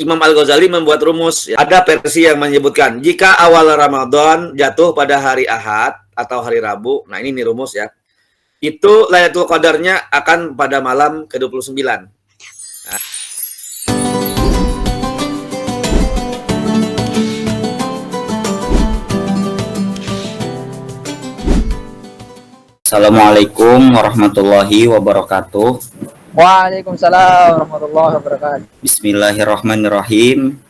Imam Al-Ghazali membuat rumus. Ada versi yang menyebutkan jika awal Ramadan jatuh pada hari Ahad atau hari Rabu, nah ini nih rumus ya, itu Lailatul Qadarnya akan pada malam ke-29. Nah. Assalamualaikum warahmatullahi wabarakatuh. Waalaikumsalam warahmatullahi wabarakatuh. Bismillahirrahmanirrahim.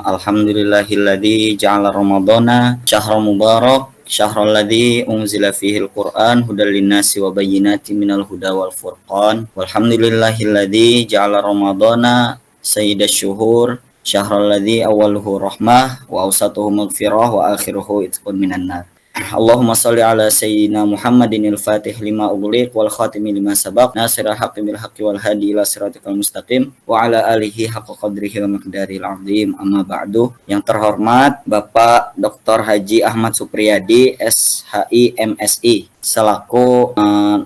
Alhamdulillahilladzi ja'ala Ramadhana syahran mubarak, syahrul ladzi unzila fihil Qur'an hudal linnasi wa bayyinatin minal huda wal furqan. Walhamdulillahilladzi ja'ala Ramadhana sayyidash syuhur, syahrul ladzi awwaluhu rahmah wa awsatuhu maghfirah wa akhiruhu itqun minan nar. Allahumma sholli ala sayyidina Muhammadin al-Fatih lima ughliq wal khatimi lima sabaq nasirul haqqi bil haqqi wal hadi ila siratikal mustaqim wa ala alihi haqqa qadrihi wa miqdaril azim. Amma ba'du. Yang terhormat Bapak Dr. Haji Ahmad Supriyadi SHI MSI selaku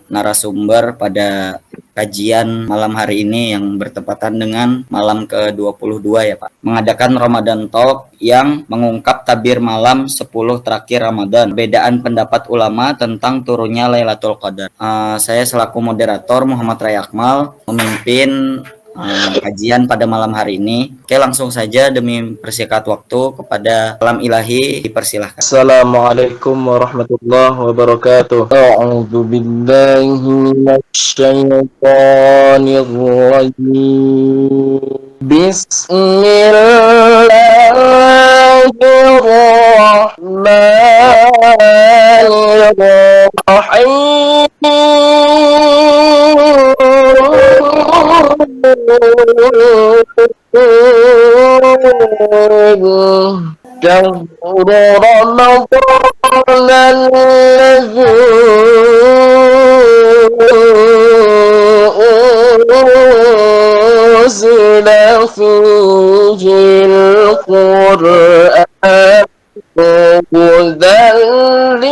narasumber pada kajian malam hari ini yang bertepatan dengan malam ke-22 ya Pak. Mengadakan Ramadan Talk yang mengungkap tabir malam 10 terakhir Ramadan. Perbedaan pendapat ulama tentang turunnya Lailatul Qadar. Saya selaku moderator Muhammad Ray Akmal memimpin kajian pada malam hari ini. Oke, langsung saja demi persingkat waktu kepada kalam ilahi dipersilahkan. Assalamualaikum warahmatullahi wabarakatuh. A'udzu billahi minasyaitonir rajim. شهر رمضان الذي أنزل فيه القرآن هدى للناس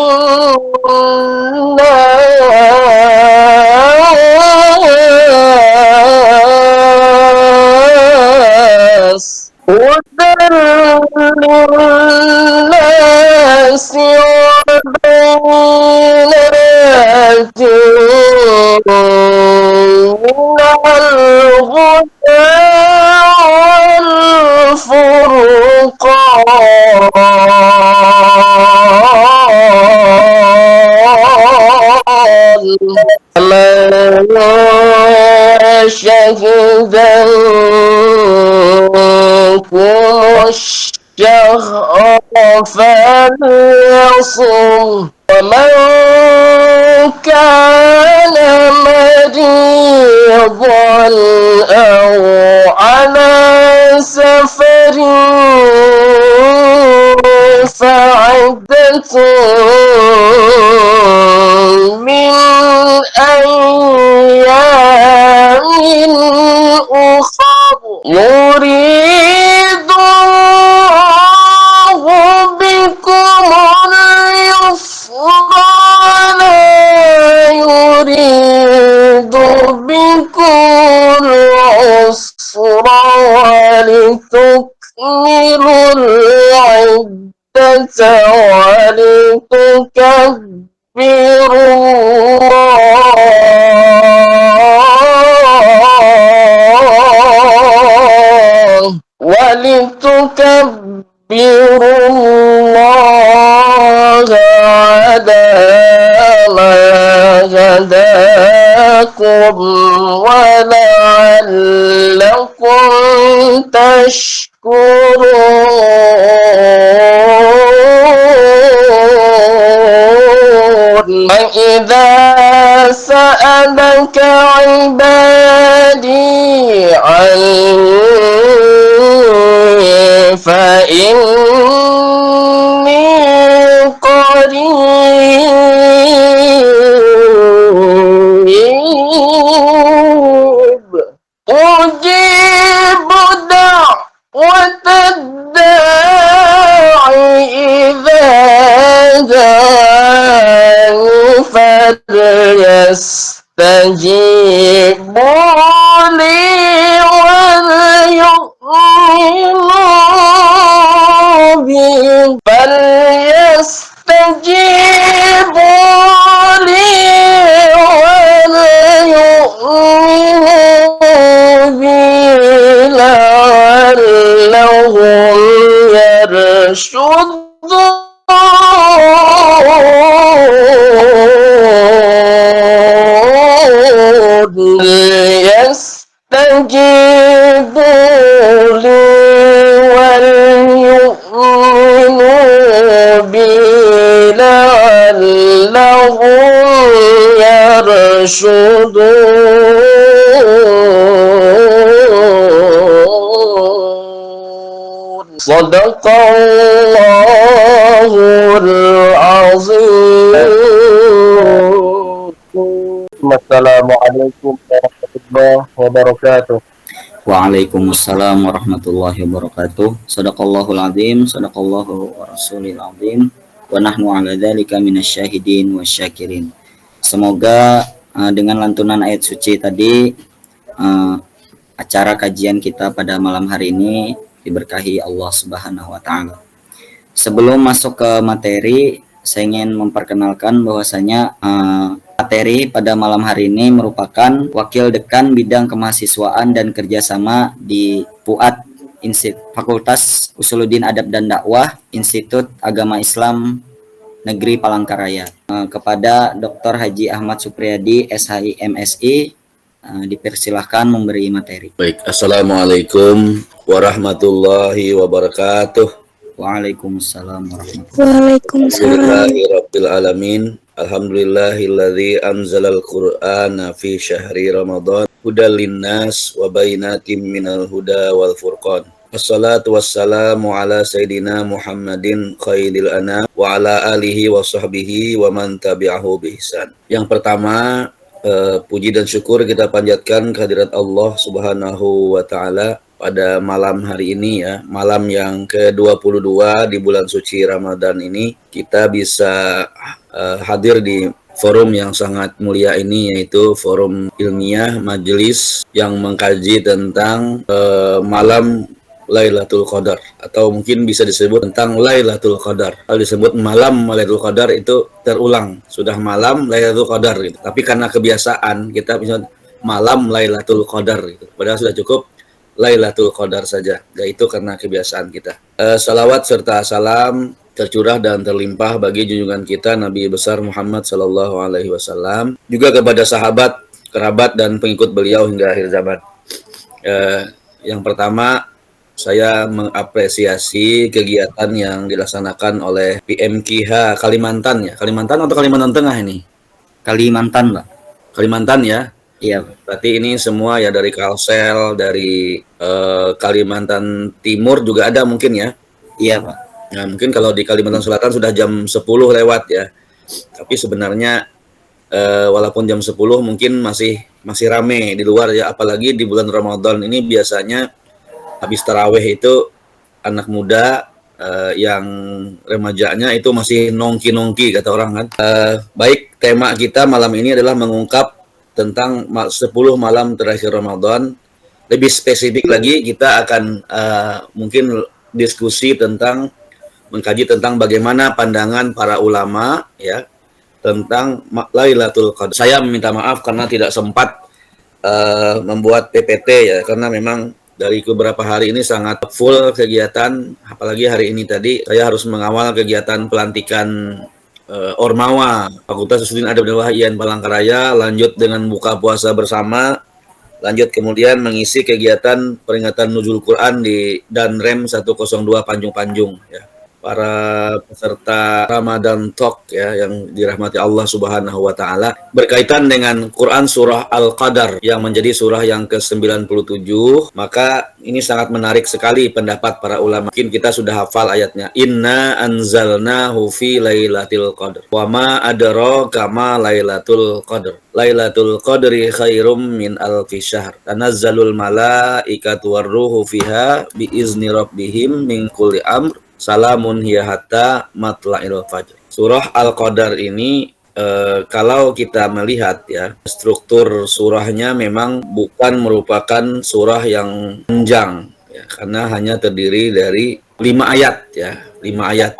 للناس وبينات من الهدى والفرقان فمن شهد الشهر فليصم ومن كان مريضا أو على سفر فعدة من أيام أخر يريد الله بكم اليسر ولا يريد بكم العسر ولتكملوا العدة ولتكبروا الله ولتكبروا الله على ما هداكم ولعلكم تشكرون. وإذا سألك عبادي عني فإني قريب أجيب دعوة الداعي إذا دعاني فليستجيبوا لي وليؤمنوا لعلهم يرشدون يستجيبوا لي وليؤمنوا بي لعلهم يرشدون صدق الله العظيم. Assalamualaikum warahmatullahi wabarakatuh. Waalaikumsalam warahmatullahi wabarakatuh. Shadaqallahul azim, shadaqallahu wa rasulil azim. Wa nahnu ala dzalika minasyahidin wasyakirin. Semoga dengan lantunan ayat suci tadi acara kajian kita pada malam hari ini diberkahi Allah Subhanahu wa taala. Sebelum masuk ke materi, saya ingin memperkenalkan bahwasanya materi pada malam hari ini merupakan Wakil Dekan Bidang Kemahasiswaan dan Kerjasama di PUAD Fakultas Usuluddin Adab dan Dakwah Institut Agama Islam Negeri Palangkaraya. Kepada Dr. Haji Ahmad Supriyadi SHI MSI dipersilahkan memberi materi. Baik, Assalamualaikum warahmatullahi wabarakatuh. Waalaikumsalam warahmatullahi Waalaikumsalam. Rabbil alamin. Alhamdulillahilladzi anzalal Qur'ana fi syahri Ramadan hudal linnas wa bainatim minal huda wal furqan. Wassalatu wassalamu ala sayyidina Muhammadin khairil anam wa ala alihi wa sahbihi wa man tabi'ahu bi ihsan. Yang pertama, puji dan syukur kita panjatkan kehadirat Allah Subhanahu wa taala pada malam hari ini ya, malam yang ke-22 di bulan suci Ramadan ini, kita bisa hadir di forum yang sangat mulia ini, yaitu forum ilmiah majelis yang mengkaji tentang malam Lailatul Qadar, atau mungkin bisa disebut tentang Lailatul Qadar. Kalau disebut malam Lailatul Qadar itu terulang, sudah malam Lailatul Qadar gitu. Tapi karena kebiasaan kita bisa malam Lailatul Qadar gitu. Padahal sudah cukup Lailatul Qadar saja, yaitu karena kebiasaan kita. Salawat serta salam tercurah dan terlimpah bagi junjungan kita Nabi besar Muhammad sallallahu alaihi wasallam, juga kepada sahabat, kerabat dan pengikut beliau hingga akhir zaman. Yang pertama, saya mengapresiasi kegiatan yang dilaksanakan oleh PMKH Kalimantan ya. Kalimantan atau Kalimantan Tengah ini? Kalimantan, Pak. Kalimantan ya. Iya, berarti ini semua ya dari Kalsel, dari Kalimantan Timur juga ada mungkin ya? Iya, Pak. Nah, mungkin kalau di Kalimantan Selatan sudah jam 10 lewat ya. Tapi sebenarnya walaupun jam 10 mungkin masih rame di luar ya, apalagi di bulan Ramadan ini biasanya habis tarawih itu anak muda yang remajanya itu masih nongki-nongki kata orang kan. Baik, tema kita malam ini adalah mengungkap tentang 10 malam terakhir Ramadan. Lebih spesifik lagi, kita akan mungkin diskusi tentang, mengkaji tentang bagaimana pandangan para ulama ya tentang Lailatul Qadar. Saya meminta maaf karena tidak sempat membuat PPT ya, karena memang dari beberapa hari ini sangat full kegiatan, apalagi hari ini tadi saya harus mengawal kegiatan pelantikan Ormawa Fakultas Usuluddin Adab dan Dakwah IAIN Palangkaraya, lanjut dengan buka puasa bersama, lanjut kemudian mengisi kegiatan peringatan Nuzul Quran di Danrem 102 Panjung ya. Para peserta Ramadan Talk ya yang dirahmati Allah Subhanahu wa taala berkaitan dengan Quran surah Al-Qadar yang menjadi surah yang ke-97, maka ini sangat menarik sekali pendapat para ulama. Mungkin kita sudah hafal ayatnya, Inna anzalnahu fi lailatul qadar wa ma adraka ma lailatul qadar Lailatul qadri khairum min alfi syahr tanazzalul malaikatu warruhu fiha biizni rabbihim min kulli amr salamun hiya hatta matla'il fajr. Surah Al-Qadar ini kalau kita melihat ya, struktur surahnya memang bukan merupakan surah yang panjang ya, karena hanya terdiri dari 5 ayat ya, 5 ayat.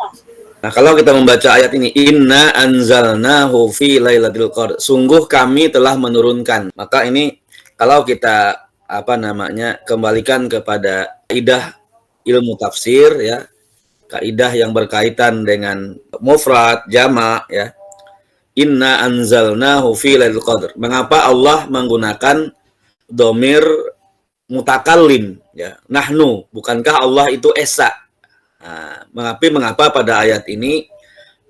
Nah, kalau kita membaca ayat ini, Inna anzalnahu fi lailatul qadar, sungguh kami telah menurunkan. Maka ini kalau kita kembalikan kepada kaidah ilmu tafsir ya, kaidah yang berkaitan dengan mufrad, jamak ya. Inna anzalnahu fi lailatul qadar. Mengapa Allah menggunakan domir mutakallim ya, nahnu, bukankah Allah itu esa? Nah, mengapa pada ayat ini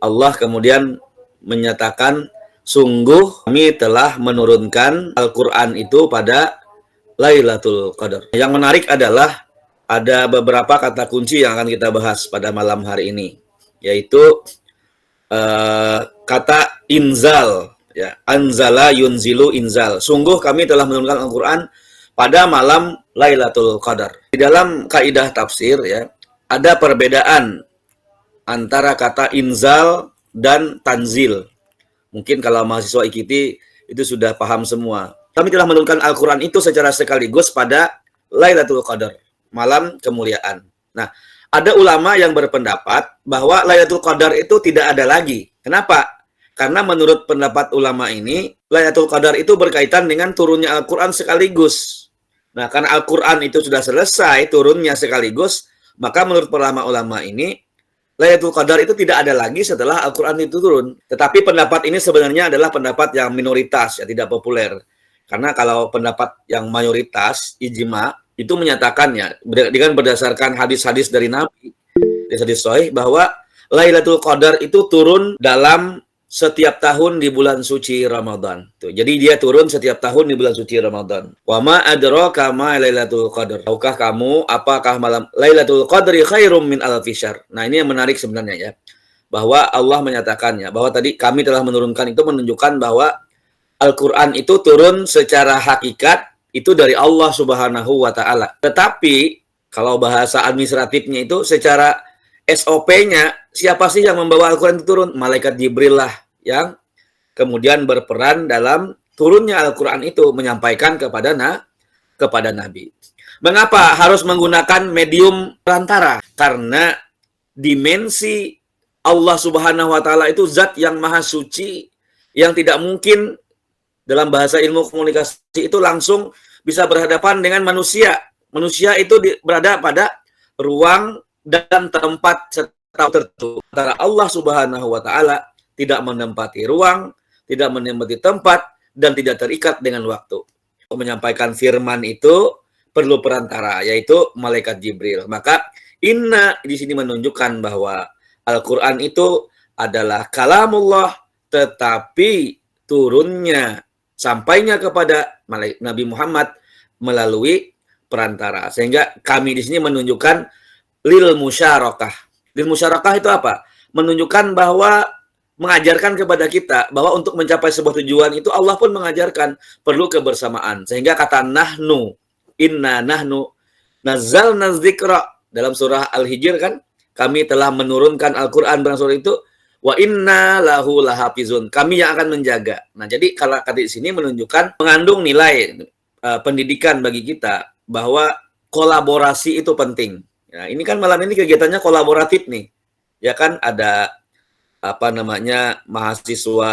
Allah kemudian menyatakan sungguh kami telah menurunkan Al-Qur'an itu pada Lailatul Qadar. Yang menarik adalah ada beberapa kata kunci yang akan kita bahas pada malam hari ini, yaitu kata inzal ya, anzala yunzilu inzal. Sungguh kami telah menurunkan Al-Qur'an pada malam Lailatul Qadar. Di dalam kaidah tafsir ya, ada perbedaan antara kata inzal dan tanzil. Mungkin kalau mahasiswa IKT itu sudah paham semua. Kami telah menurunkan Al-Quran itu secara sekaligus pada Lailatul Qadar, malam kemuliaan. Nah, ada ulama yang berpendapat bahwa Lailatul Qadar itu tidak ada lagi. Kenapa? Karena menurut pendapat ulama ini, Lailatul Qadar itu berkaitan dengan turunnya Al-Quran sekaligus. Nah, karena Al-Quran itu sudah selesai turunnya sekaligus, maka menurut ulama ini, Lailatul Qadar itu tidak ada lagi setelah Al-Quran itu turun. Tetapi pendapat ini sebenarnya adalah pendapat yang minoritas, ya, tidak populer. Karena kalau pendapat yang mayoritas, ijma, itu menyatakannya dengan berdasarkan hadis-hadis dari Nabi, hadis sahih, bahwa Lailatul Qadar itu turun dalam setiap tahun di bulan suci Ramadan. Tuh, jadi dia turun setiap tahun di bulan suci Ramadan. Wa ma adraka ma Lailatul Qadar. Tahukah kamu apakah malam Lailatul Qadri khairum min alfi syahr? Nah, ini yang menarik sebenarnya ya. Bahwa Allah menyatakannya, bahwa tadi kami telah menurunkan itu menunjukkan bahwa Al-Qur'an itu turun secara hakikat itu dari Allah Subhanahu wa taala. Tetapi kalau bahasa administratifnya itu secara SOP-nya, siapa sih yang membawa Al-Quran itu turun? Malaikat Jibril lah yang kemudian berperan dalam turunnya Al-Quran itu, menyampaikan kepada Nabi. Mengapa harus menggunakan medium perantara? Karena dimensi Allah Subhanahu wa taala itu zat yang maha suci, yang tidak mungkin dalam bahasa ilmu komunikasi itu langsung bisa berhadapan dengan manusia. Manusia itu berada pada ruang dan tempat tertentu. Antara Allah Subhanahu wa taala tidak menempati ruang, tidak menempati tempat, dan tidak terikat dengan waktu. Untuk menyampaikan firman itu perlu perantara, yaitu malaikat Jibril. Maka inna di sini menunjukkan bahwa Al-Quran itu adalah kalamullah, tetapi turunnya, sampainya kepada Nabi Muhammad melalui perantara. Sehingga kami di sini menunjukkan lil musyarakah. Lil musyarakah itu apa? Menunjukkan bahwa mengajarkan kepada kita bahwa untuk mencapai sebuah tujuan itu Allah pun mengajarkan perlu kebersamaan. Sehingga kata nahnu, inna nahnu nazzalna dzikra dalam surah Al-Hijr kan, kami telah menurunkan Al-Qur'an dalam surah itu, wa inna lahu lahafizun. Kami yang akan menjaga. Nah, jadi kalau kata di sini menunjukkan mengandung nilai pendidikan bagi kita bahwa kolaborasi itu penting. Ya, ini kan malam ini kegiatannya kolaboratif nih. Ya kan ada mahasiswa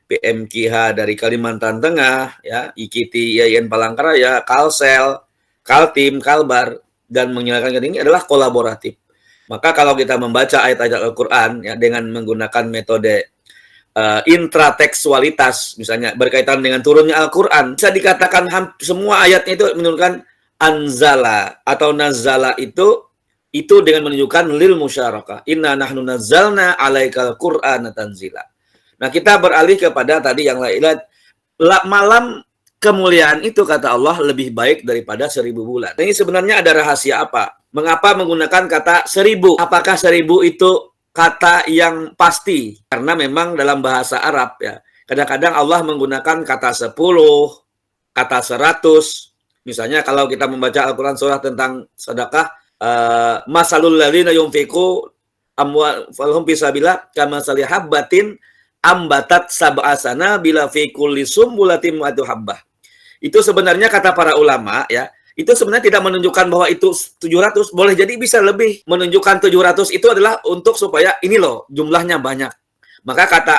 PMKH dari Kalimantan Tengah, ya, IKT IAIN Palangkaraya, Kalsel, Kaltim, Kalbar, dan menyelenggarakan ini adalah kolaboratif. Maka kalau kita membaca ayat-ayat Al-Qur'an ya dengan menggunakan metode intratekstualitas, misalnya berkaitan dengan turunnya Al-Qur'an, bisa dikatakan semua ayatnya itu menunjukkan anzala atau nazala itu dengan menunjukkan lil musyarakah. Inna nahnu nazzalna 'alaikal qur'ana tanzila. Nah, kita beralih kepada tadi yang lain. Malam kemuliaan itu kata Allah lebih baik daripada 1000 bulan. Ini sebenarnya ada rahasia apa? Mengapa menggunakan kata 1000? Apakah 1000 itu kata yang pasti? Karena memang dalam bahasa Arab ya, kadang-kadang Allah menggunakan kata 10, kata 100. Misalnya kalau kita membaca Al-Quran surah tentang sedekah, masalul ladzina yunfiqu amwalahum fisabilillah kamasali habbatin ambatat sab'asana bila fi kulli sumbulatin mi'atu habbah. Itu sebenarnya kata para ulama ya, itu sebenarnya tidak menunjukkan bahwa itu 700, boleh jadi bisa lebih. Menunjukkan 700 itu adalah untuk supaya ini loh jumlahnya banyak. Maka kata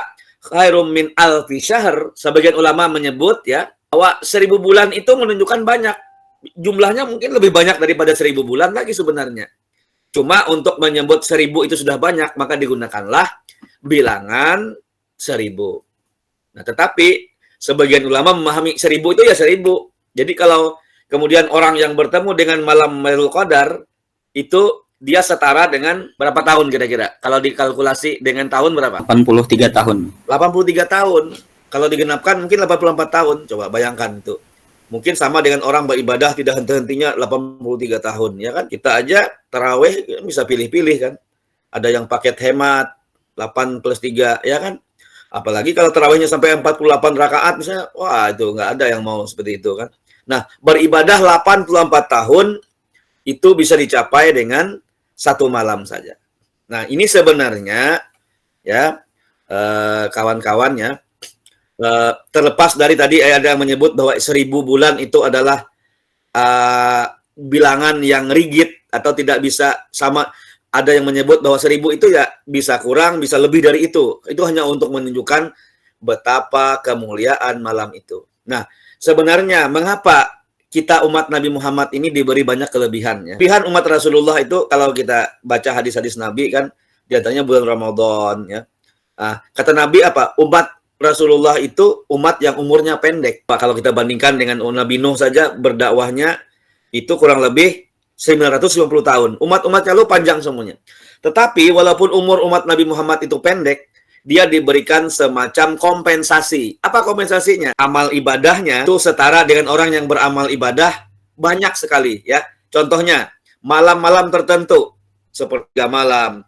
khairum min alfi syahr, sebagian ulama menyebut ya bahwa 1000 bulan itu menunjukkan banyak. jumlahnya mungkin lebih banyak daripada 1000 bulan lagi sebenarnya. Cuma untuk menyebut 1000 itu sudah banyak, maka digunakanlah bilangan 1000. Nah, tetapi sebagian ulama memahami 1000 itu ya 1000. Jadi kalau kemudian orang yang bertemu dengan malam Lailatul Qadar, itu dia setara dengan berapa tahun kira-kira? Kalau dikalkulasi dengan tahun berapa? 83 tahun. 83 tahun. Kalau digenapkan mungkin 84 tahun. Coba bayangkan itu. Mungkin sama dengan orang beribadah tidak henti-hentinya 83 tahun, ya kan? Kita aja taraweh bisa pilih-pilih kan. Ada yang paket hemat 8 plus 3, ya kan? Apalagi kalau tarawehnya sampai 48 rakaat misalnya, wah itu nggak ada yang mau seperti itu kan. Nah, beribadah 84 tahun itu bisa dicapai dengan satu malam saja. Nah, ini sebenarnya ya kawan-kawannya, terlepas dari tadi ada yang menyebut bahwa 1000 bulan itu adalah bilangan yang rigid atau tidak bisa sama. Ada yang menyebut bahwa 1000 itu ya bisa kurang, bisa lebih dari itu. Itu hanya untuk menunjukkan betapa kemuliaan malam itu. Nah, sebenarnya mengapa kita umat Nabi Muhammad ini diberi banyak kelebihan ya? Kelebihan umat Rasulullah itu kalau kita baca hadis-hadis Nabi kan, di antaranya bulan Ramadan ya. Nah, kata Nabi apa? Umat Rasulullah itu umat yang umurnya pendek. Kalau kita bandingkan dengan Nabi Nuh saja berdakwahnya itu kurang lebih 950 tahun. Umat-umatnya lu panjang semuanya. Tetapi walaupun umur umat Nabi Muhammad itu pendek, dia diberikan semacam kompensasi. Apa kompensasinya? Amal ibadahnya itu setara dengan orang yang beramal ibadah banyak sekali ya. Contohnya, malam-malam tertentu seperti malam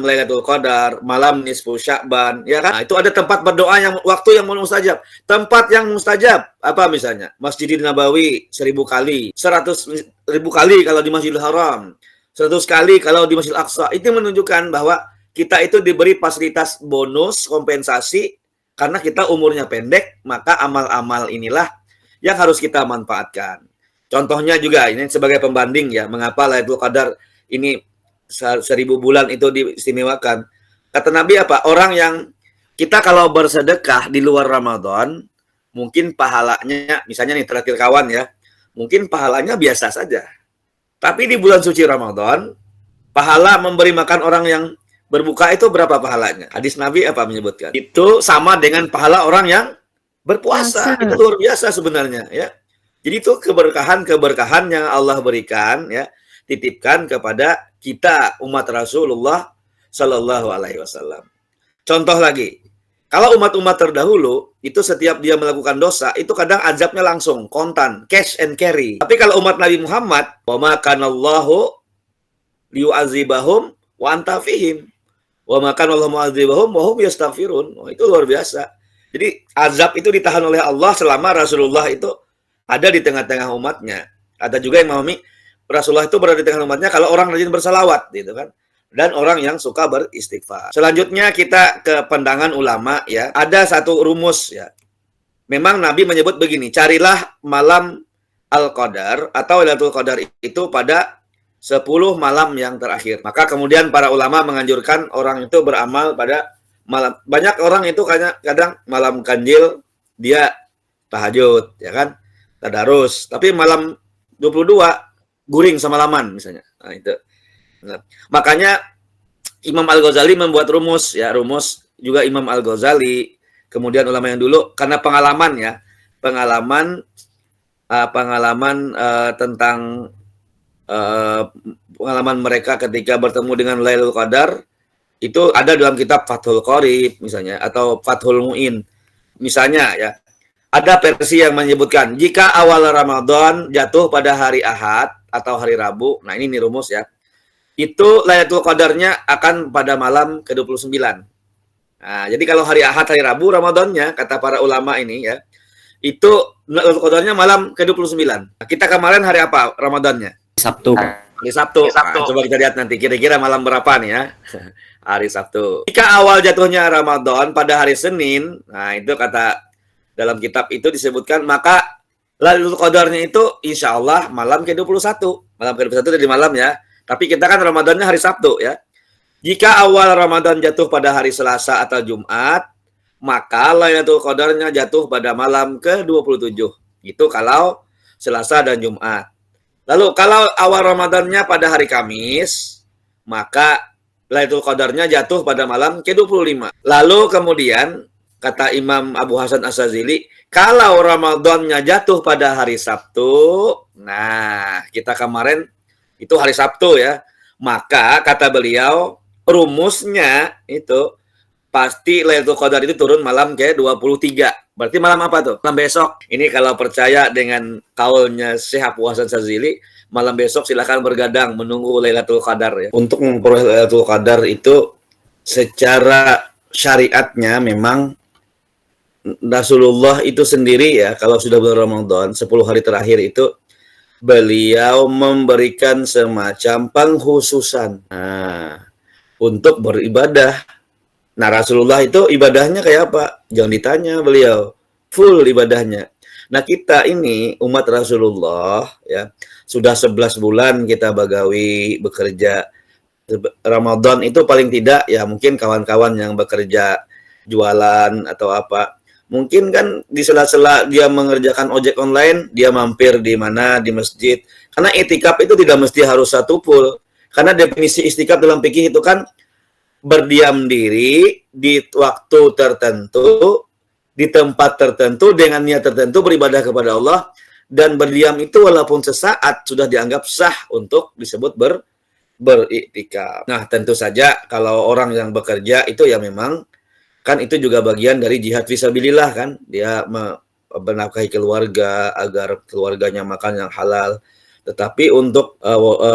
Lailatul Qadar, malam nisfu Sya'ban, ya kan? Nah, itu ada tempat berdoa yang waktu yang mustajab. Tempat yang mustajab apa misalnya? Masjidil Nabawi 1000 kali, 100.000 kali kalau di Masjidil Haram, 100 kali kalau di Masjidil Aqsa. Itu menunjukkan bahwa kita itu diberi fasilitas bonus kompensasi karena kita umurnya pendek, maka amal-amal inilah yang harus kita manfaatkan. Contohnya juga ini sebagai pembanding ya, mengapa Lailatul Qadar ini 1000 bulan itu diistimewakan. Kata Nabi apa? Orang yang kita kalau bersedekah di luar Ramadan, mungkin pahalanya, misalnya nih terakhir kawan ya, mungkin pahalanya biasa saja. Tapi di bulan suci Ramadan, pahala memberi makan orang yang berbuka itu berapa pahalanya? Hadis Nabi apa menyebutkan? Itu sama dengan pahala orang yang berpuasa. Itu luar biasa sebenarnya ya. Jadi itu keberkahan yang Allah berikan ya, titipkan kepada kita umat Rasulullah Shallallahu Alaihi Wasallam. Contoh lagi, kalau umat-umat terdahulu itu setiap dia melakukan dosa itu kadang azabnya langsung kontan, cash and carry. Tapi kalau umat Nabi Muhammad, wa ma kanallahu liyu'adzibahum wa anta fihim, wa ma kanallahu mu'adzibahum wa hum yastaghfirun. Itu luar biasa. Jadi azab itu ditahan oleh Allah selama Rasulullah itu ada di tengah-tengah umatnya. Ada juga yang memahami Rasulullah itu berada di tengah umatnya kalau orang rajin bersalawat gitu kan, dan orang yang suka beristighfar. Selanjutnya kita ke pandangan ulama ya. Ada satu rumus ya. Memang Nabi menyebut begini, carilah malam Al-Qadar atau Lailatul Qadar itu pada 10 malam yang terakhir. Maka kemudian para ulama menganjurkan orang itu beramal pada malam. Banyak orang itu kadang malam Ganjil dia tahajud ya kan, tadarus. Tapi malam 22 guring sama laman misalnya. Nah, itu. Nah, makanya Imam Al-Ghazali membuat rumus ya, rumus juga Imam Al-Ghazali, kemudian ulama yang dulu karena pengalaman ya, pengalaman tentang pengalaman mereka ketika bertemu dengan Lailatul Qadar itu ada dalam kitab Fathul Qorib misalnya atau Fathul Mu'in. Misalnya ya, ada versi yang menyebutkan jika awal Ramadan jatuh pada hari Ahad atau hari Rabu, nah ini nih rumus ya, itu Lailatul Qadarnya akan pada malam ke-29. Nah, jadi kalau hari Ahad, hari Rabu, Ramadannya, kata para ulama ini ya, itu Lailatul Qadarnya malam ke-29. Nah, kita kemarin hari apa Ramadannya? Sabtu. Hari Sabtu. Nah, coba kita lihat nanti, kira-kira malam berapa nih ya? Hari Sabtu. Jika awal jatuhnya Ramadan pada hari Senin, nah itu kata dalam kitab itu disebutkan, maka Lailatul Qadarnya itu insya Allah malam ke-21. Malam ke-21 dari malam ya. Tapi kita kan Ramadannya hari Sabtu ya. Jika awal Ramadan jatuh pada hari Selasa atau Jumat, maka Lailatul Qadarnya jatuh pada malam ke-27. Itu kalau Selasa dan Jumat. Lalu kalau awal Ramadannya pada hari Kamis, maka Lailatul Qadarnya jatuh pada malam ke-25. Lalu kemudian kata Imam Abu Hasan As-Sazili, kalau Ramadannya jatuh pada hari Sabtu, nah kita kemarin itu hari Sabtu ya, maka kata beliau rumusnya itu pasti Lailatul Qadar itu turun malam ke-23. Berarti malam apa tuh? Malam besok. Ini kalau percaya dengan kaulnya Syekh Abu Hasan Sazili, malam besok silakan bergadang menunggu Lailatul Qadar ya. Untuk memperoleh Lailatul Qadar itu secara syariatnya memang Rasulullah itu sendiri ya, kalau sudah bulan Ramadan 10 hari terakhir itu beliau memberikan semacam pengkhususan untuk beribadah. Nah, Rasulullah itu ibadahnya kayak apa? Jangan ditanya, beliau full ibadahnya. Nah, kita ini umat Rasulullah ya, sudah 11 bulan kita bagawi bekerja. Ramadan itu paling tidak ya mungkin kawan-kawan yang bekerja jualan atau apa, mungkin kan di sela-sela dia mengerjakan ojek online, dia mampir di mana, di masjid. Karena itikaf itu tidak mesti harus satu full. Karena definisi itikaf dalam fikih itu kan berdiam diri di waktu tertentu, di tempat tertentu, dengan niat tertentu beribadah kepada Allah, dan berdiam itu walaupun sesaat sudah dianggap sah untuk disebut beriktikaf. Nah, tentu saja kalau orang yang bekerja itu ya memang kan itu juga bagian dari jihad fisabilillah kan, dia menafkahi keluarga agar keluarganya makan yang halal. Tetapi untuk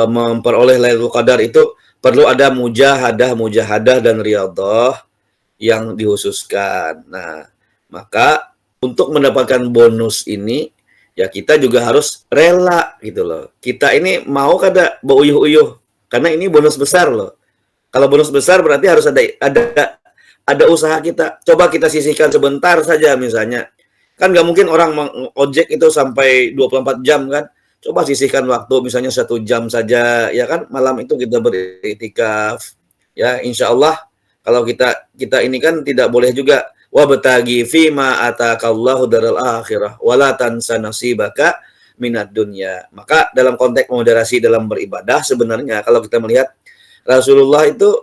memperoleh Lailatul Qadar itu perlu ada mujahadah dan riyadhah yang dihususkan. Nah, maka untuk mendapatkan bonus ini ya kita juga harus rela gitu loh. Kita ini mau kada beuyuh-uyuh karena ini bonus besar loh. Kalau bonus besar berarti harus ada usaha kita. Coba kita sisihkan sebentar saja misalnya. Kan nggak mungkin orang ojek itu sampai 24 jam kan. Coba sisihkan waktu misalnya 1 jam saja ya kan, malam itu kita beriktikaf ya, insya Allah. Kalau kita ini kan tidak boleh juga wabtaghi fima atakallahu daral akhirah wala tansa nasibaka minad dunya. Maka dalam konteks moderasi dalam beribadah sebenarnya kalau kita melihat Rasulullah itu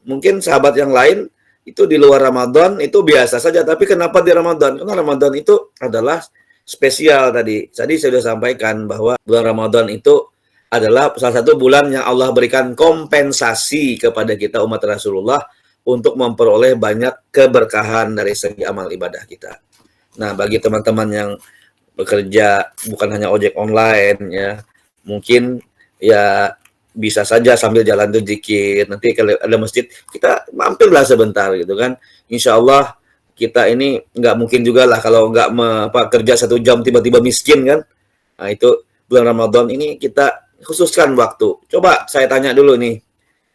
mungkin sahabat yang lain itu di luar Ramadan itu biasa saja, tapi kenapa di Ramadan? Karena Ramadan itu adalah spesial tadi. Tadi saya sudah sampaikan bahwa bulan Ramadan itu adalah salah satu bulan yang Allah berikan kompensasi kepada kita umat Rasulullah untuk memperoleh banyak keberkahan dari segi amal ibadah kita. Nah, bagi teman-teman yang bekerja bukan hanya ojek online ya, mungkin ya bisa saja sambil jalan tuh zikir. Nanti kalau ada masjid kita mampirlah sebentar gitu kan. Insya Allah kita ini nggak mungkin juga lah kalau nggak kerja 1 jam tiba-tiba miskin kan. Nah, itu bulan Ramadan ini kita khususkan waktu. Coba saya tanya dulu nih,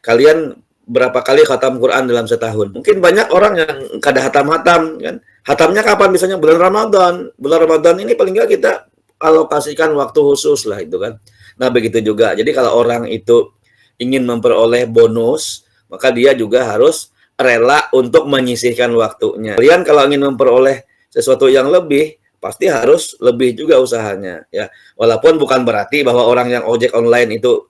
kalian berapa kali khatam Quran dalam setahun? Mungkin banyak orang yang kada hatam-hatam kan. Hatamnya kapan? Misalnya bulan Ramadan. Bulan Ramadan ini paling nggak kita alokasikan waktu khusus lah itu kan. Nah, begitu juga. Jadi kalau orang itu ingin memperoleh bonus, maka dia juga harus rela untuk menyisihkan waktunya. Kalian kalau ingin memperoleh sesuatu yang lebih, pasti harus lebih juga usahanya ya. Walaupun bukan berarti bahwa orang yang ojek online itu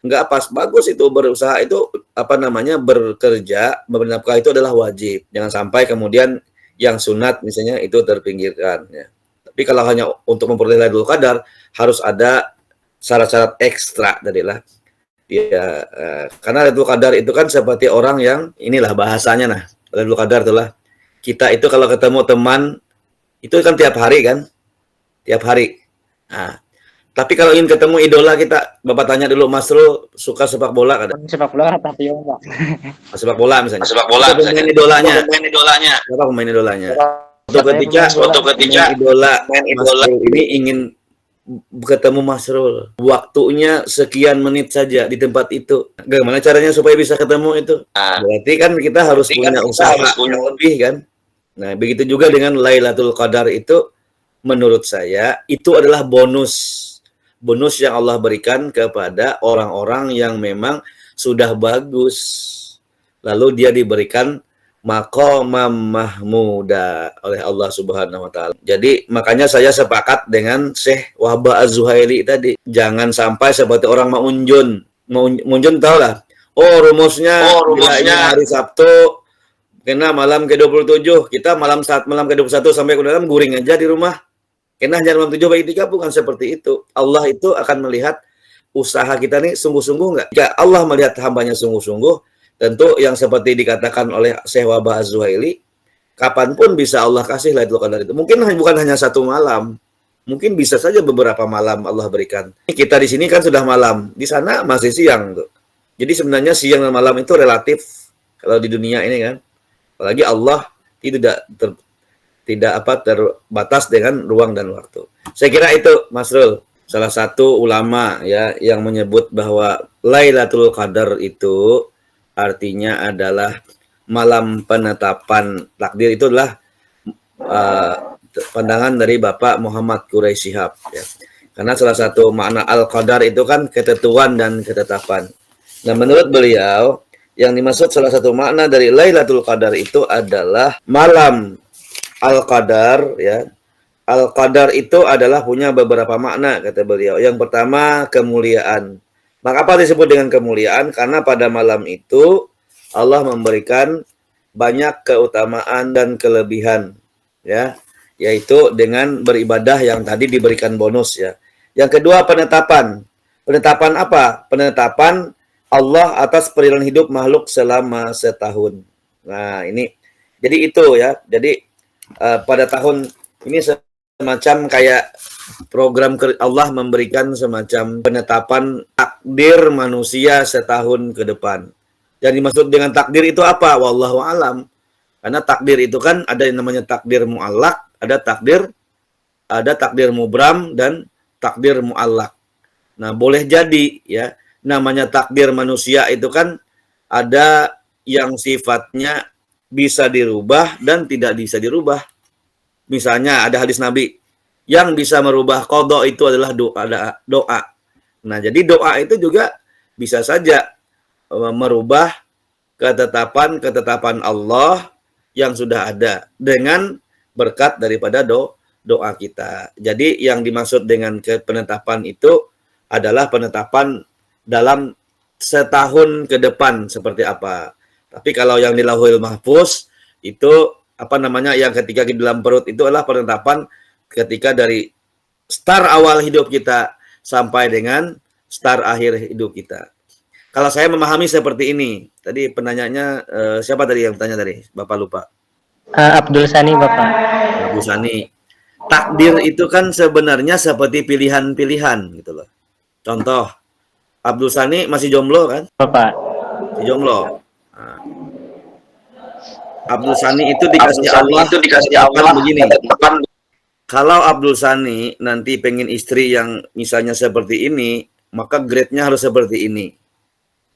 nggak pas, bagus itu berusaha itu bekerja bernafkah itu adalah wajib. Jangan sampai kemudian yang sunat misalnya itu terpinggirkan ya. Tapi kalau hanya untuk memperoleh Lailatul Qadar harus ada syarat-syarat ekstra tadilah. Ya, karena Lailatul Qadar itu kan seperti orang yang inilah bahasanya. Nah, Lailatul Qadar itulah kita itu kalau ketemu teman itu kan tiap hari kan, tiap hari. Nah, tapi kalau ingin ketemu idola kita, Bapak tanya dulu, Mas Rul suka sepak bola kada? Sepak bola tapi ya Pak. Sepak bola misalnya. Sepak bola Pemain idolanya. Siapa pemain idolanya? Suatu ketika idola Mas Rul ini ingin ketemu Mas Rul, waktunya sekian menit saja di tempat itu. Bagaimana caranya supaya bisa ketemu itu? Berarti kan kita harus punya usaha yang lebih kan. Nah, begitu juga dengan Lailatul Qadar itu, menurut saya itu adalah bonus yang Allah berikan kepada orang-orang yang memang sudah bagus. Lalu dia diberikan maqamam mahmuda oleh Allah Subhanahu wa taala. Jadi makanya saya sepakat dengan Syekh Wahbah Az-Zuhaili tadi. Jangan sampai seperti orang Maunjun. Maunjun tahu lah. Oh, rumusnya bila ingin hari Sabtu kena malam ke-27, kita malam ke-21 sampai ke-26 guring aja di rumah. Kena jam 7 bagi 3 bukan seperti itu. Allah itu akan melihat usaha kita nih sungguh-sungguh enggak. Jika Allah melihat hambanya sungguh-sungguh, tentu yang seperti dikatakan oleh Syekh Wahbah Az-Zuhaili, kapanpun bisa Allah kasih Lailatul Qadar itu. Mungkin bukan hanya satu malam, mungkin bisa saja beberapa malam Allah berikan. Kita di sini kan sudah malam, di sana masih siang tuh. Jadi sebenarnya siang dan malam itu relatif kalau di dunia ini kan. Apalagi Allah tidak terbatas dengan ruang dan waktu. Saya kira itu Mas Rul, salah satu ulama ya yang menyebut bahwa Lailatul Qadar itu artinya adalah malam penetapan takdir. Itu adalah pandangan dari Bapak Muhammad Quraisy Shihab ya. Karena salah satu makna al-qadar itu kan ketentuan dan ketetapan. Nah, menurut beliau yang dimaksud salah satu makna dari Lailatul Qadar itu adalah malam al-qadar ya. Al-qadar itu adalah punya beberapa makna kata beliau. Yang pertama kemuliaan. Maka apa disebut dengan kemuliaan? Karena pada malam itu Allah memberikan banyak keutamaan dan kelebihan ya, yaitu dengan beribadah yang tadi diberikan bonus ya. Yang kedua penetapan. Penetapan apa? Penetapan Allah atas perjalanan hidup makhluk selama setahun. Nah, ini jadi itu ya. Jadi pada tahun ini semacam kayak program Allah memberikan semacam penetapan takdir manusia setahun ke depan. Yang dimaksud dengan takdir itu apa? Wallahu alam. Karena takdir itu kan ada yang namanya takdir mu'allaq, ada takdir mubram dan takdir mu'allaq. Nah, boleh jadi ya, namanya takdir manusia itu kan ada yang sifatnya bisa dirubah dan tidak bisa dirubah. Misalnya ada hadis Nabi, yang bisa merubah qada itu adalah doa. Nah, jadi doa itu juga bisa saja merubah ketetapan Allah yang sudah ada dengan berkat daripada doa kita. Jadi yang dimaksud dengan penetapan itu adalah penetapan dalam setahun ke depan seperti apa. Tapi kalau yang di Lauhul Mahfuz itu yang ketika di dalam perut itu adalah penetapan ketika dari start awal hidup kita sampai dengan start akhir hidup kita. Kalau saya memahami seperti ini. Tadi penanyanya siapa tadi yang tanya tadi? Bapak lupa. Abdul Sani, Bapak. Abdul Sani. Takdir itu kan sebenarnya seperti pilihan-pilihan gitu loh. Contoh, Abdul Sani masih jomblo kan? Bapak. Masih jomblo. Nah. Abdul Sani itu dikasih Allah begini. Kalau Abdul Sani nanti pengen istri yang misalnya seperti ini, maka grade-nya harus seperti ini.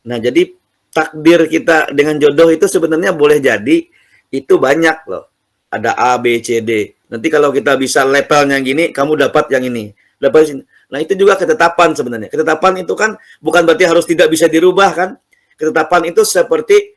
Nah, jadi takdir kita dengan jodoh itu sebenarnya boleh jadi itu banyak loh. Ada A, B, C, D. Nanti kalau kita bisa levelnya gini, kamu dapat yang ini. Dapat sini. Nah, itu juga ketetapan sebenarnya. Ketetapan itu kan bukan berarti harus tidak bisa dirubah kan? Ketetapan itu seperti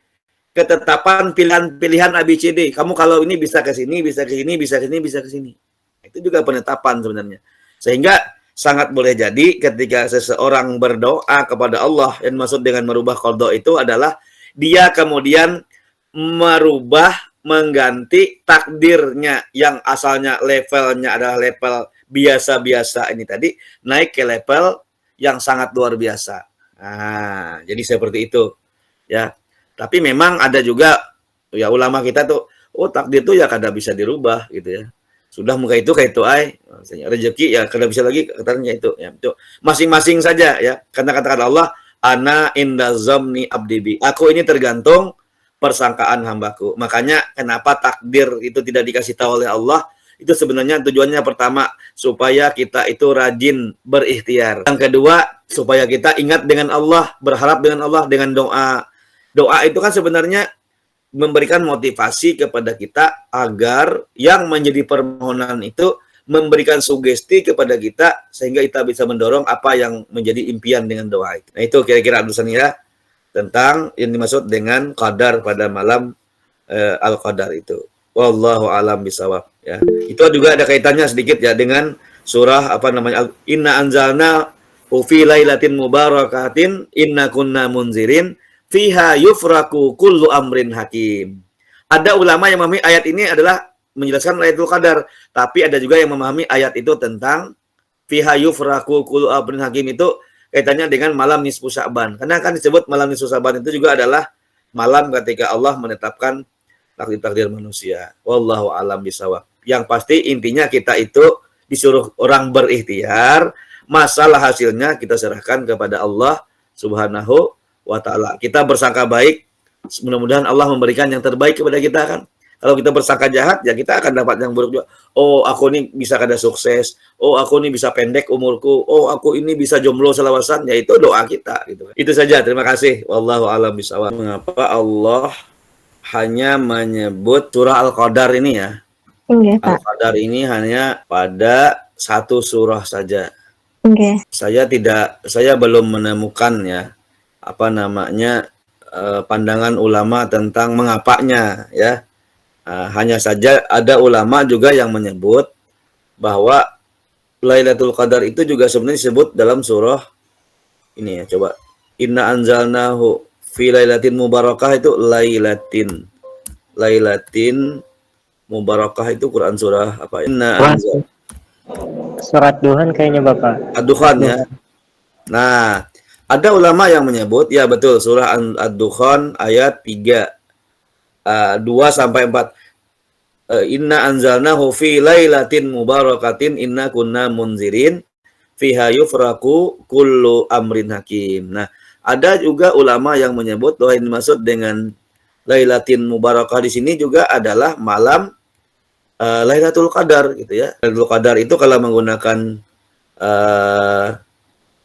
ketetapan pilihan-pilihan A, B, C, D. Kamu kalau ini bisa ke sini, bisa ke sini, bisa ke sini, bisa ke sini. Itu juga penetapan sebenarnya. Sehingga sangat boleh jadi ketika seseorang berdoa kepada Allah yang maksud dengan merubah qada itu adalah dia kemudian merubah, mengganti takdirnya yang asalnya levelnya adalah level biasa-biasa ini tadi naik ke level yang sangat luar biasa. Nah, jadi seperti itu ya. Tapi memang ada juga ya ulama kita tuh, takdir tuh ya kada bisa dirubah gitu ya. Sudah muka itu kayak itu rezeki ya kada bisa lagi katanya itu ya. Itu masing-masing saja ya. Karena kata Allah, ana inda zamni abdi. Aku ini tergantung persangkaan hambaku. Makanya kenapa takdir itu tidak dikasih tahu oleh Allah? Itu sebenarnya tujuannya pertama supaya kita itu rajin berikhtiar. Yang kedua supaya kita ingat dengan Allah, berharap dengan Allah dengan doa. Doa itu kan sebenarnya memberikan motivasi kepada kita agar yang menjadi permohonan itu memberikan sugesti kepada kita sehingga kita bisa mendorong apa yang menjadi impian dengan doa itu. Nah, itu kira-kira adusan ya tentang yang dimaksud dengan qadar pada malam Al-Qadar itu. Wallahu alam bisawab ya. Itu juga ada kaitannya sedikit ya dengan surah apa namanya Inna anzalna fi lailatin mubarakatin inna kunna munzirin fiha yufraku kullu amrin hakim. Ada ulama yang memahami ayat ini adalah menjelaskan Lailatul Qadar, tapi ada juga yang memahami ayat itu tentang fiha yufraku kullu amrin hakim itu kaitannya dengan malam nisfu Sya'ban. Karena kan disebut malam nisfu Sya'ban itu juga adalah malam ketika Allah menetapkan takdir manusia. Wallahu alam bisawab. Yang pasti intinya kita itu disuruh orang berikhtiar, masalah hasilnya kita serahkan kepada Allah Subhanahu wa taala. Kita bersangka baik, mudah-mudahan Allah memberikan yang terbaik kepada kita kan. Kalau kita bersangka jahat, ya kita akan dapat yang buruk juga. Oh, aku ini bisa kada sukses. Oh, aku ini bisa pendek umurku. Oh, aku ini bisa jomblo selawasan. Ya itu doa kita gitu. Itu saja. Terima kasih. Wallahu a'lam bishawab. Mengapa Allah hanya menyebut surah Al-Qadar ini ya? Enggak, Pak. Al-Qadar ini hanya pada satu surah saja. Enggak. Saya belum menemukan ya apa namanya pandangan ulama tentang mengapanya ya. Hanya saja ada ulama juga yang menyebut bahwa Lailatul Qadar itu juga sebenarnya disebut dalam surah ini ya, coba Inna anzalnahu fi lailatin mubarakah itu lailatin mubarakah itu Quran surah apa ya? Surat Duhan kayaknya Bapak. Ad-Dukhan ya. Nah, ada ulama yang menyebut ya betul surah Ad-Dukhan ayat 3 2 sampai 4. Inna anzalnahu fi lailatin mubarakatin inna kunna munzirin fiha yufraku kullu amrin hakim. Nah, ada juga ulama yang menyebut bahwa ini dimaksud dengan lailatin mubarakah di sini juga adalah malam Lailatul Qadar gitu ya. Lailatul Qadar itu kalau menggunakan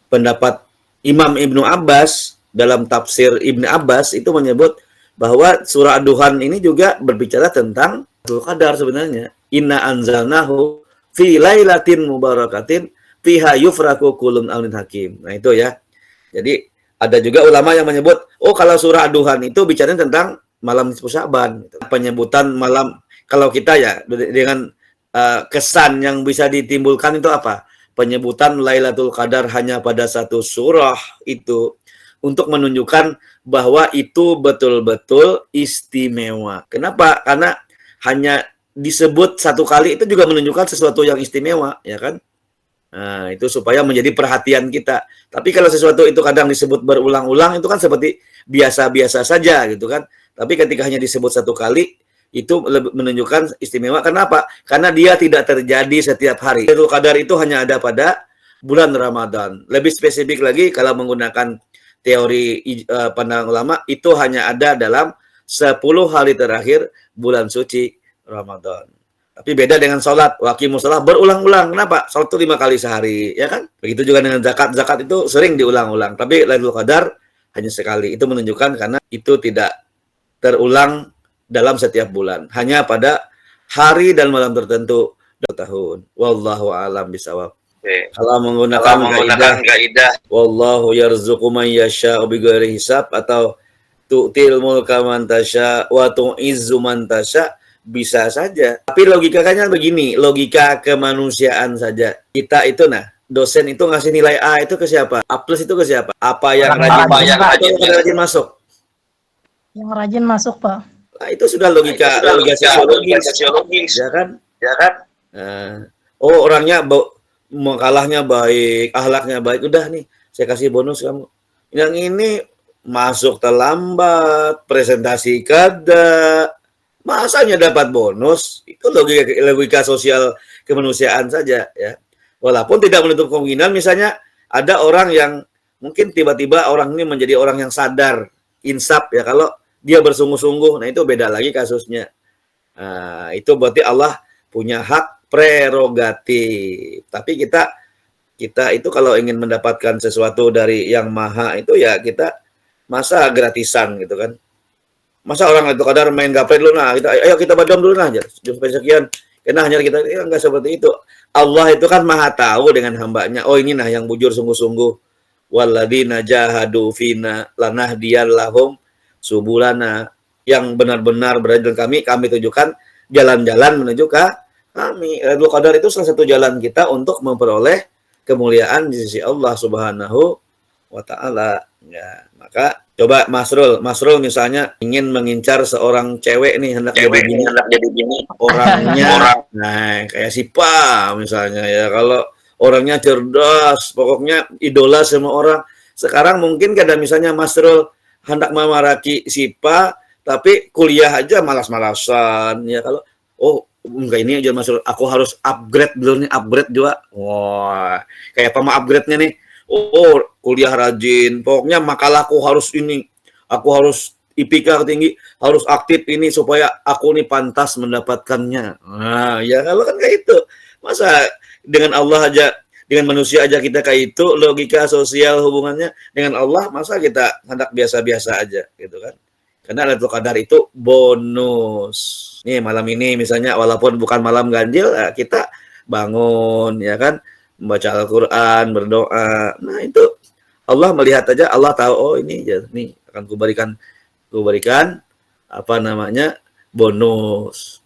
pendapat Imam Ibnu Abbas dalam tafsir Ibnu Abbas itu menyebut bahwa surah Ad-Duhan ini juga berbicara tentang Lailatul Qadar sebenarnya. Inna anzalnahu fi lailatin mubarakatin fiha yufraku kullu amrin hakim. Nah itu ya. Jadi ada juga ulama yang menyebut kalau surah Ad-Duhan itu bicara tentang malam nisfu Sya'ban gitu. Penyebutan malam kalau kita ya dengan kesan yang bisa ditimbulkan itu apa? Penyebutan Lailatul Qadar hanya pada satu surah itu untuk menunjukkan bahwa itu betul-betul istimewa. Kenapa? Karena hanya disebut satu kali itu juga menunjukkan sesuatu yang istimewa, ya kan? Nah, itu supaya menjadi perhatian kita. Tapi kalau sesuatu itu kadang disebut berulang-ulang, itu kan seperti biasa-biasa saja, gitu kan? Tapi ketika hanya disebut satu kali, itu menunjukkan istimewa. Kenapa? Karena dia tidak terjadi setiap hari. Lailatul Qadar itu hanya ada pada bulan Ramadan. Lebih spesifik lagi, kalau menggunakan teori pandangan ulama, itu hanya ada dalam 10 hari terakhir bulan suci Ramadan. Tapi beda dengan sholat. Waqimus shalah berulang-ulang. Kenapa? Sholat itu 5 kali sehari, ya kan? Begitu juga dengan zakat. Zakat itu sering diulang-ulang. Tapi Lailatul Qadar hanya sekali. Itu menunjukkan karena itu tidak terulang dalam setiap bulan. Hanya pada hari dan malam tertentu tahun. Wallahu a'lam bishawab. Kalau menggunakan kaidah wallahu yarzuqu man yasha'u bighairi hisab atau tu'til mulka man tasya wa tu'izzu man tasya bisa saja. Tapi logikanya begini, logika kemanusiaan saja. Kita itu dosen itu ngasih nilai A itu ke siapa? A+ itu ke siapa? Apa yang rajin masuk? Yang rajin masuk, Pak. Nah, itu sudah logika sosiologis. Ya kan? Orangnya kalahnya baik, akhlaknya baik. Udah nih, saya kasih bonus kamu. Yang ini masuk terlambat, presentasi kada, masanya dapat bonus. Itu logika sosial kemanusiaan saja ya. Walaupun tidak menutup kemungkinan misalnya ada orang yang mungkin tiba-tiba orang ini menjadi orang yang sadar, insaf ya, kalau dia bersungguh-sungguh, nah itu beda lagi kasusnya. Nah, itu berarti Allah punya hak prerogatif. Tapi kita itu kalau ingin mendapatkan sesuatu dari yang maha itu ya kita masa gratisan gitu kan. Masa orang itu kadar main gapret dulu ayo kita badam dulu aja. Sampai sekian. Karena hanya kita enggak seperti itu. Allah itu kan maha tahu dengan hambanya. Oh ini yang bujur sungguh-sungguh. Walladzina jahadu fina lanahdiyallahum subulana. yang benar-benar berada dengan kami tunjukkan jalan-jalan menuju ke kami. Lailatul Qadar itu salah satu jalan kita untuk memperoleh kemuliaan di sisi Allah Subhanahu wa taala. Ya, maka coba Masrul misalnya ingin mengincar seorang cewek nih hendak jadi bini orangnya nah kayak si Pa misalnya ya, kalau orangnya cerdas, pokoknya idola semua orang. Sekarang mungkin kada misalnya Masrul hendak memaraki si Pa tapi kuliah aja malas-malasan ya, kalau enggak ini aja Masrul, aku harus upgrade dulu nih, upgrade juga. Wah, kayak apa mah upgrade-nya nih? Kuliah rajin, pokoknya makalahku harus ini, aku harus IPK tinggi, harus aktif ini supaya aku nih pantas mendapatkannya. Nah, ya kalau kan kayak itu, masa dengan Allah aja, dengan manusia aja kita kayak itu, logika sosial hubungannya dengan Allah, masa kita hendak biasa-biasa aja gitu kan? Karena Lailatul Qadar itu bonus. Nih malam ini misalnya walaupun bukan malam ganjil, kita bangun ya kan, membaca Al-Quran, berdoa. Nah itu Allah melihat aja, Allah tahu ini ya, nih akan kuberikan apa namanya bonus.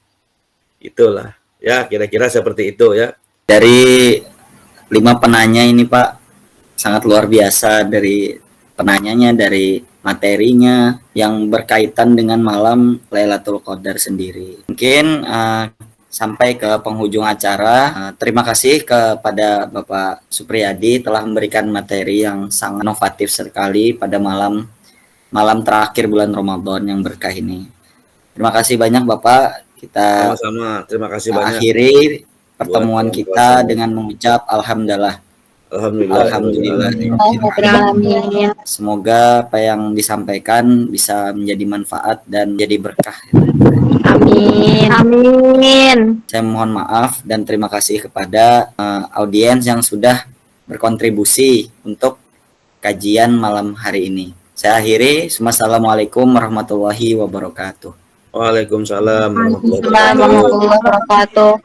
Itulah ya, kira-kira seperti itu ya. Dari 5 penanya ini Pak, sangat luar biasa dari penanyanya, dari materinya yang berkaitan dengan malam Lailatul Qadar sendiri. Mungkin sampai ke penghujung acara, terima kasih kepada Bapak Supriyadi telah memberikan materi yang sangat inovatif sekali pada malam terakhir bulan Ramadan yang berkah ini. Terima kasih banyak Bapak. Kita sama-sama, terima kasih banyak. Akhiri pertemuan kita dengan mengucap Alhamdulillah. Alhamdulillah. Semoga apa yang disampaikan bisa menjadi manfaat dan jadi berkah. Amin. Saya mohon maaf dan terima kasih kepada audiens yang sudah berkontribusi untuk kajian malam hari ini. Saya akhiri. Assalamualaikum warahmatullahi wabarakatuh. Waalaikumsalam warahmatullahi Warahmatullahi wabarakatuh.